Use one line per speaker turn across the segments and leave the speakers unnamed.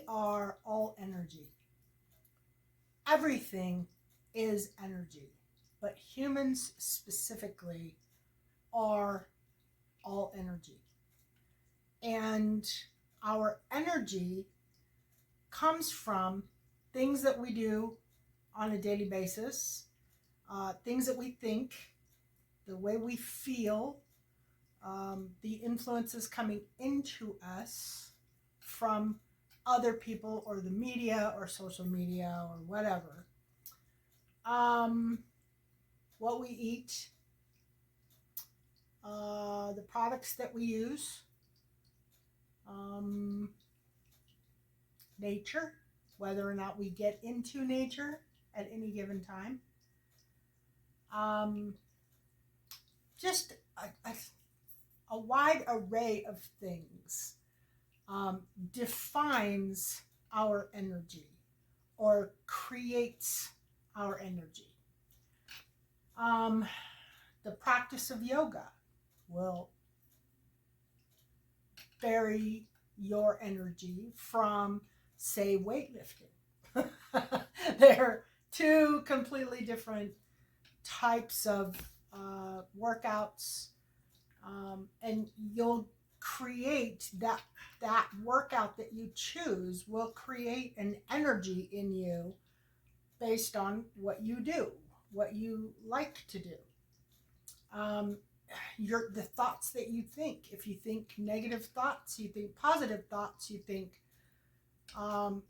are all energy. Everything is energy, but humans specifically are all energy. And our energy comes from things that we do on a daily basis, things that we think, the way we feel, the influences coming into us from other people or the media or social media or whatever. What we eat, the products that we use, nature, whether or not we get into nature at any given time. Just a wide array of things defines our energy or creates our energy. The practice of yoga will vary your energy from, say, weightlifting. They're two completely different types of workouts, and you'll create that workout that you choose will create an energy in you based on what you do, what you like to do. The thoughts that you think. If you think negative thoughts, you think positive thoughts, you think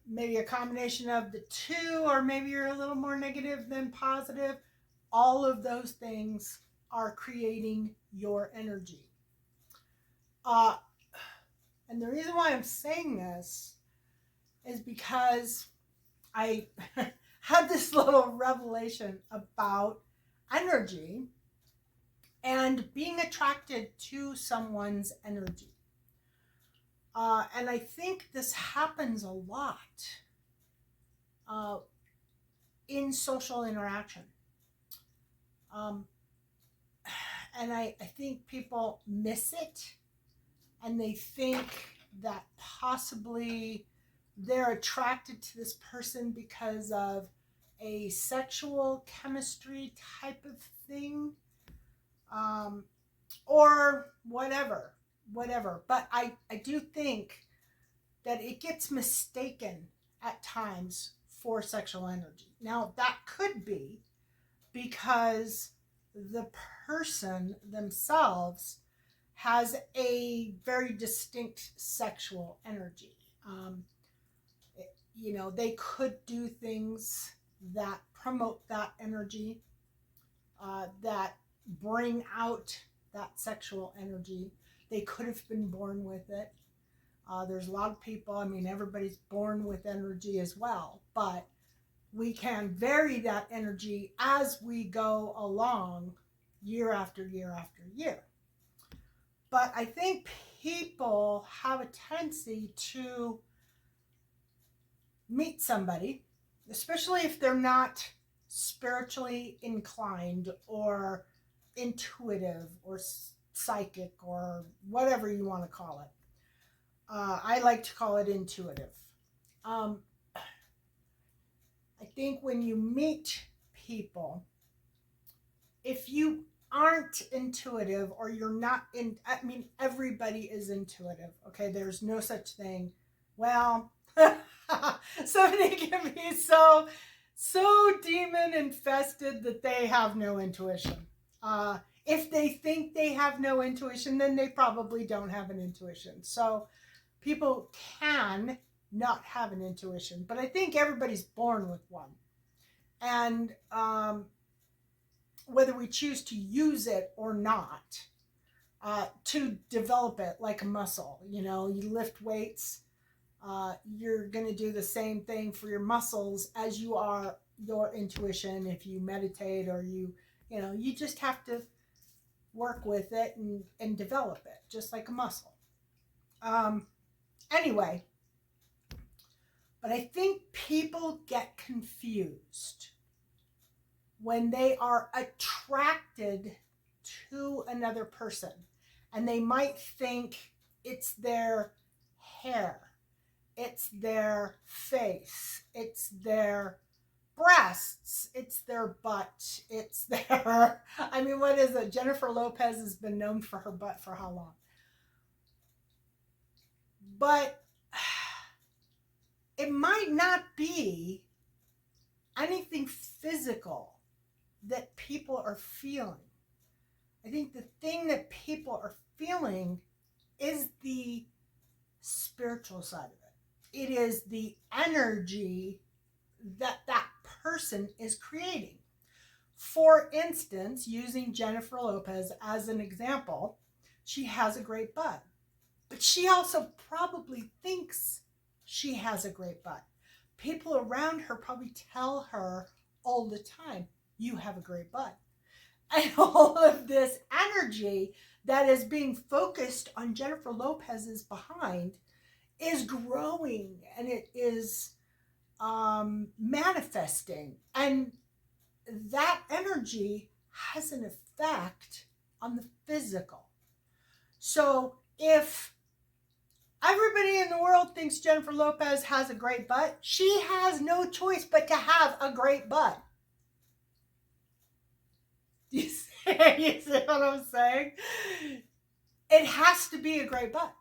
maybe a combination of the two, or maybe you're a little more negative than positive. All of those things are creating your energy. And the reason why I'm saying this is because I had this little revelation about energy and being attracted to someone's energy. And I think this happens a lot in social interaction. And I think people miss it, and they think that possibly they're attracted to this person because of a sexual chemistry type of thing, or whatever. But I do think that it gets mistaken at times for sexual energy. Now, that could be because the person themselves has a very distinct sexual energy. They could do things that promote that energy, that bring out that sexual energy. They could have been born with it. There's a lot of people, everybody's born with energy as well, but we can vary that energy as we go along year after year after year. But I think people have a tendency to meet somebody, especially if they're not spiritually inclined or intuitive or psychic or whatever you want to call it. I like to call it intuitive. I think when you meet people, if you aren't intuitive or you're not everybody is intuitive, okay? There's no such thing. Well, somebody can be so demon infested that they have no intuition. If they think they have no intuition, then they probably don't have an intuition. So people can not have an intuition, but I think everybody's born with one. And whether we choose to use it or not, to develop it like a muscle, you lift weights, you're going to do the same thing for your muscles as you are your intuition. If you meditate or you just have to work with it and develop it just like a muscle. Anyway, but I think people get confused when they are attracted to another person, and they might think it's their hair, it's their face, it's their breasts, it's their butt, it's their, I mean, what is it? Jennifer Lopez has been known for her butt for how long? But it might not be anything physical that people are feeling. I think the thing that people are feeling is the spiritual side of it. It is the energy that that person is creating. For instance, using Jennifer Lopez as an example, she has a great butt, but she also probably thinks she has a great butt. People around her probably tell her all the time, you have a great butt. And all of this energy that is being focused on Jennifer Lopez's behind is growing, and it is manifesting. And that energy has an effect on the physical. So if everybody in the world thinks Jennifer Lopez has a great butt, she has no choice but to have a great butt. You see what I'm saying? It has to be a great butt.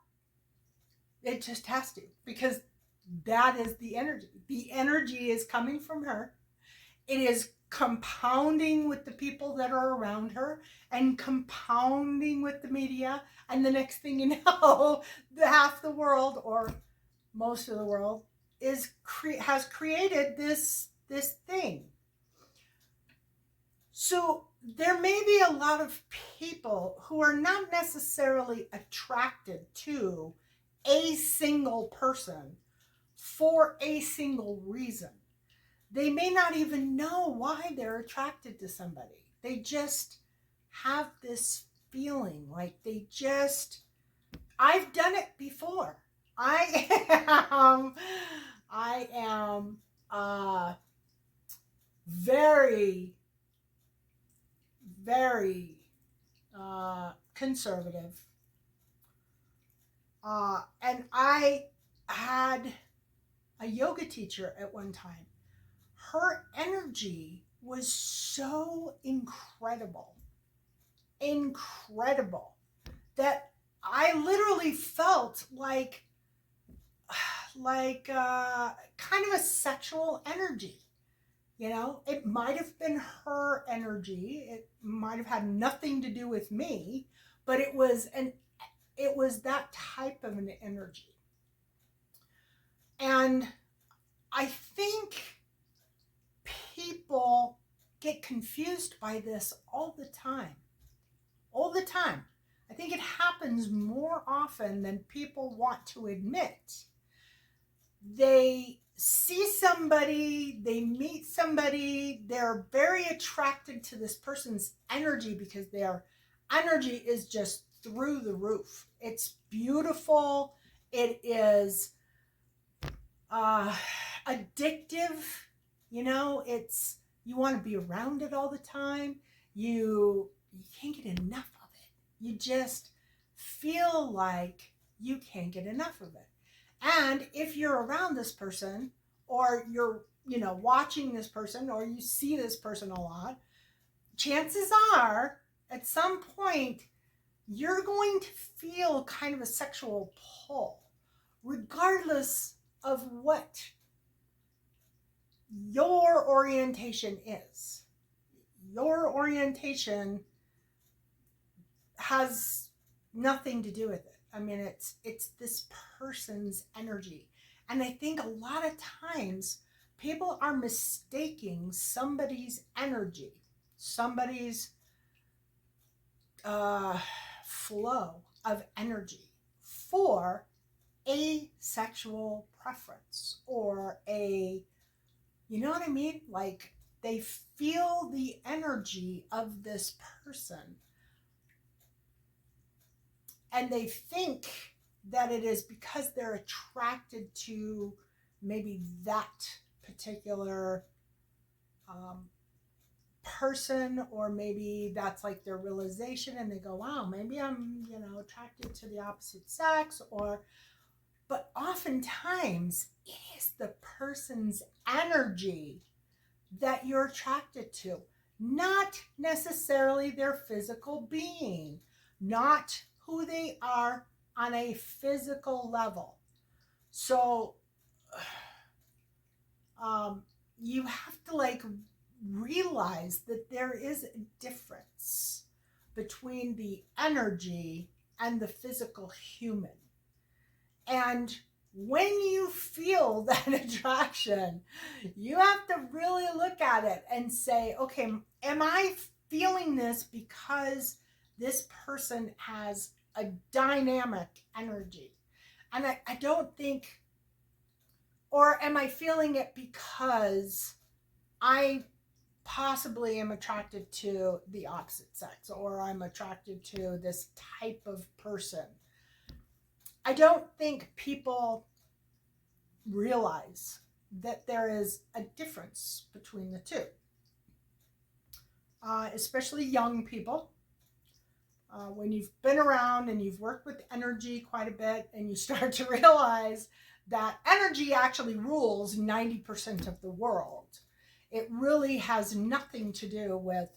It just has to, because that is the energy. The energy is coming from her. It is compounding with the people that are around her and compounding with the media. And the next thing you know, half the world, or most of the world, has created this thing. So there may be a lot of people who are not necessarily attracted to a single person for a single reason. They may not even know why they're attracted to somebody. They just have this feeling like I've done it before. I am very, very conservative. And I had a yoga teacher at one time. Her energy was so incredible, that I literally felt like kind of a sexual energy. You know, it might have been her energy. It might have had nothing to do with me, but it was that type of an energy. And I think people get confused by this all the time. All the time. I think it happens more often than people want to admit. They see somebody, they meet somebody, they're very attracted to this person's energy because their energy is just through the roof. It's beautiful. It is addictive. You know, you want to be around it all the time. You can't get enough of it. You just feel like you can't get enough of it. And if you're around this person, or you're, watching this person, or you see this person a lot, chances are at some point you're going to feel kind of a sexual pull, regardless of what your orientation is. Your orientation has nothing to do with it. I mean, it's this person's energy. And I think a lot of times people are mistaking somebody's energy, somebody's flow of energy for a sexual preference, or you know what I mean? Like, they feel the energy of this person, and they think that it is because they're attracted to maybe that particular person, or maybe that's like their realization, and they go, wow, maybe I'm, attracted to the opposite sex, but But oftentimes, it is the person's energy that you're attracted to, not necessarily their physical being, not who they are on a physical level. So you have to like realize that there is a difference between the energy and the physical human. And when you feel that attraction, you have to really look at it and say, okay, am I feeling this because this person has a dynamic energy? And I don't think, or am I feeling it because I possibly am attracted to the opposite sex, or I'm attracted to this type of person? I don't think people realize that there is a difference between the two, especially young people. When you've been around and you've worked with energy quite a bit, and you start to realize that energy actually rules 90% of the world. It really has nothing to do with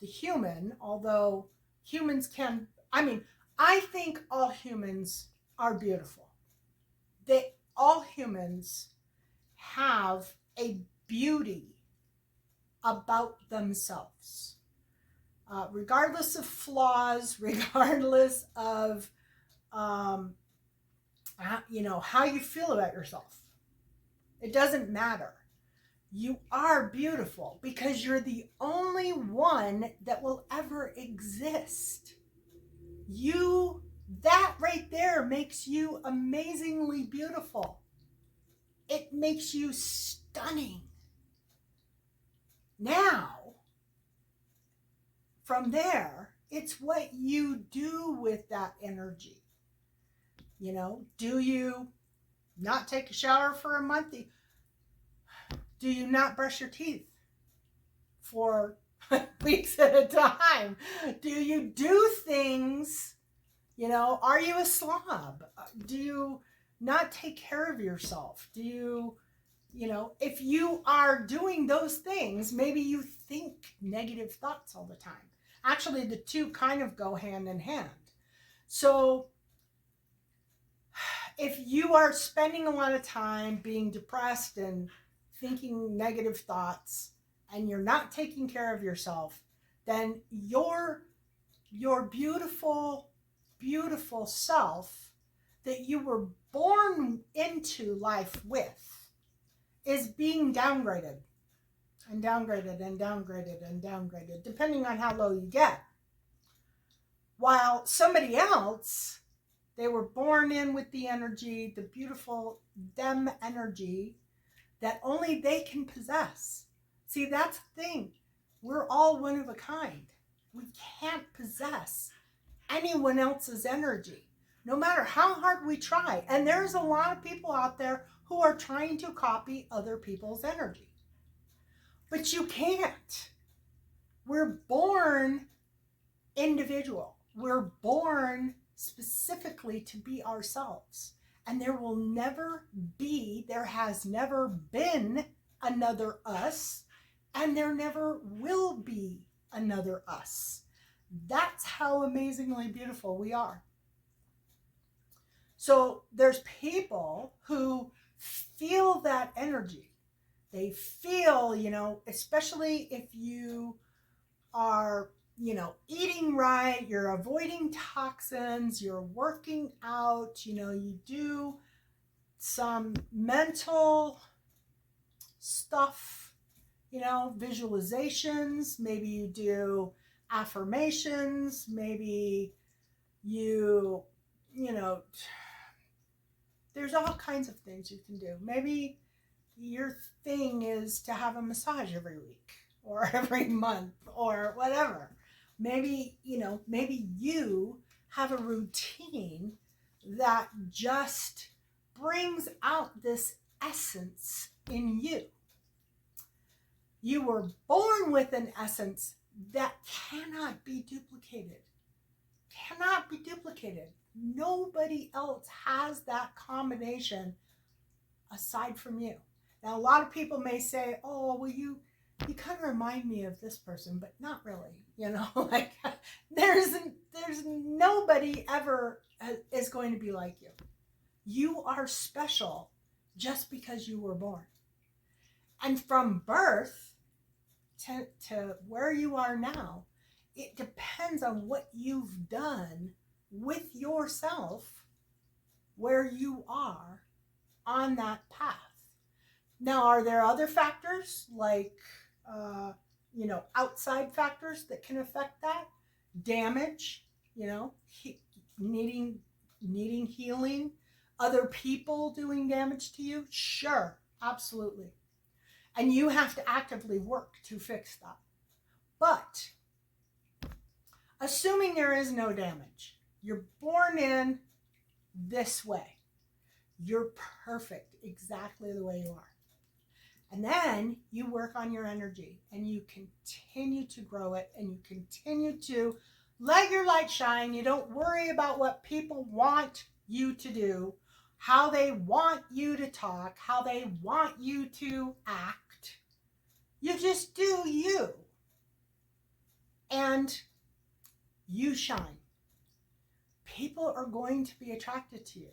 the human, although humans can, I think all humans are beautiful. All humans have a beauty about themselves. Regardless of flaws, regardless of how you feel about yourself. It doesn't matter. You are beautiful because you're the only one that will ever exist. That right there makes you amazingly beautiful. It makes you stunning. Now, from there, it's what you do with that energy. Do you not take a shower for a month? Do you not brush your teeth for weeks at a time? Do you do things, are you a slob? Do you not take care of yourself? Do you, if you are doing those things, maybe you think negative thoughts all the time. Actually, the two kind of go hand in hand. So if you are spending a lot of time being depressed and thinking negative thoughts, and you're not taking care of yourself, then your beautiful, beautiful self that you were born into life with is being downgraded and downgraded and downgraded and downgraded, depending on how low you get. While somebody else, they were born in with the energy, the beautiful them energy that only they can possess. See, that's the thing. We're all one of a kind. We can't possess anyone else's energy, no matter how hard we try. And there's a lot of people out there who are trying to copy other people's energy. But you can't. We're born individual. We're born specifically to be ourselves. And there has never been another us, and there never will be another us. That's how amazingly beautiful we are. So there's people who feel that energy. They feel, especially if you are, eating right, you're avoiding toxins, you're working out, you do some mental stuff, visualizations, maybe you do affirmations, maybe there's all kinds of things you can do. Maybe your thing is to have a massage every week or every month or whatever. Maybe you have a routine that just brings out this essence in you. You were born with an essence that cannot be duplicated. Cannot be duplicated. Nobody else has that combination aside from you. Now, a lot of people may say, "Oh, well, you kind of remind me of this person," but not really. Like there's nobody ever is going to be like you. You are special just because you were born. And from birth to where you are now, it depends on what you've done with yourself where you are on that path. Now, are there other factors like, outside factors that can affect that? Damage, needing healing, other people doing damage to you? Sure, absolutely. And you have to actively work to fix that. But assuming there is no damage, you're born in this way. You're perfect exactly the way you are. And then you work on your energy and you continue to grow it and you continue to let your light shine. You don't worry about what people want you to do, how they want you to talk, how they want you to act. You just do you. And you shine. People are going to be attracted to you.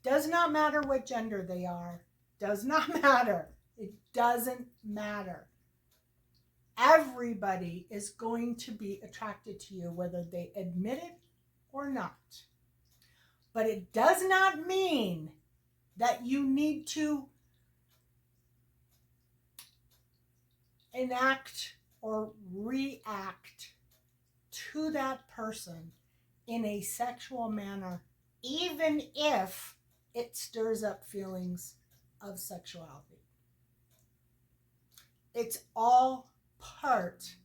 Does not matter what gender they are. Does not matter. It doesn't matter. Everybody is going to be attracted to you, whether they admit it or not. But it does not mean that you need to enact or react to that person in a sexual manner, even if it stirs up feelings of sexuality. It's all part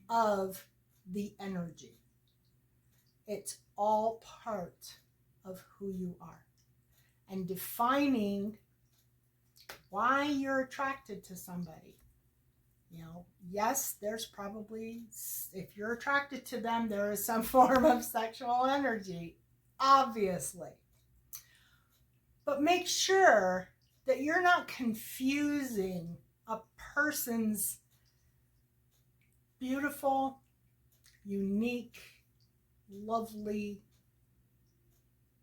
of the energy. It's all part of who you are. And defining why you're attracted to somebody. Yes, there's probably, if you're attracted to them, there is some form of sexual energy, obviously. But make sure that you're not confusing a person's beautiful, unique, lovely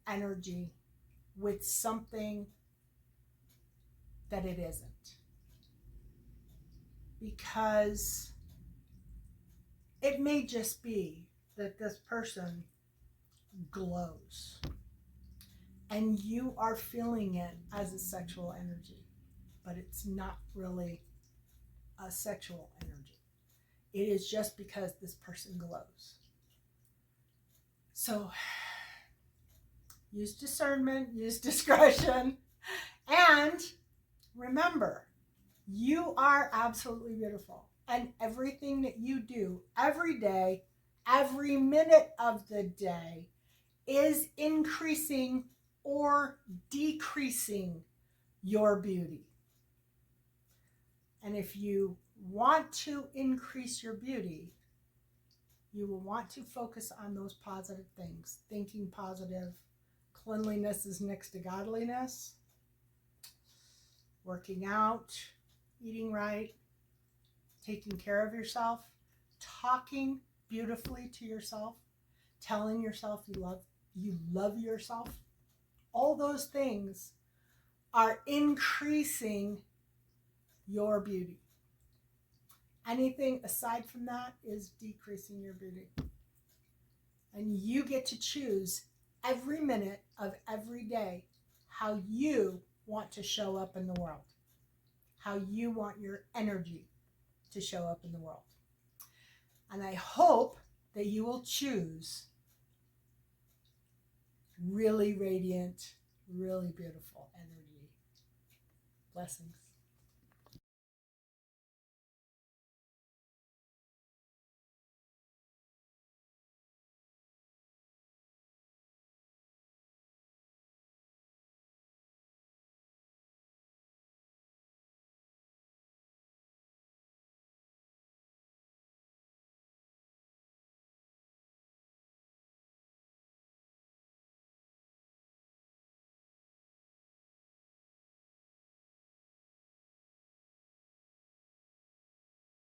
energy with something that it isn't. Because it may just be that this person glows and you are feeling it as a sexual energy, but it's not really a sexual energy. It is just because this person glows. So use discernment, use discretion, and remember, you are absolutely beautiful. And everything that you do every day, every minute of the day, is increasing or decreasing your beauty. And if you want to increase your beauty, you will want to focus on those positive things. Thinking positive. Cleanliness is next to godliness. Working out, eating right, taking care of yourself, talking beautifully to yourself, telling yourself you love yourself. All those things are increasing your beauty. Anything aside from that is decreasing your beauty. And you get to choose every minute of every day how you want to show up in the world, how you want your energy to show up in the world. And I hope that you will choose really radiant, really beautiful energy. Blessings.